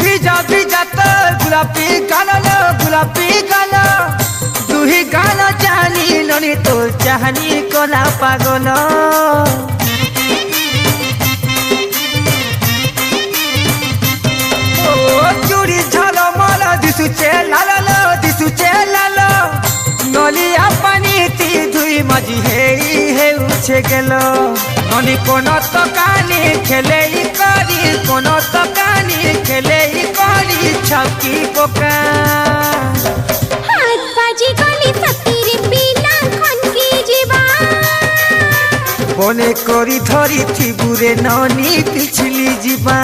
ভিজা ভিজা তো গোলাপি গালো গোলাপি গালো তুই গালো জানি ননি তো চাহানি কলা পাগল ও চুড়ি ঝলমল দিশুচে দিশুচে লাল নলিয়া পানিতি দুই মাঝি হেই হেউছে গেল ননি কোন তো কানি খেলেই করি কোন তো কানি খেলেই করি ছকি পোকা হাত বাজি গলি সতিরে বিনা খনকি ଯିବା বনে করি ধরি থিবুরে ননি পিছলি যা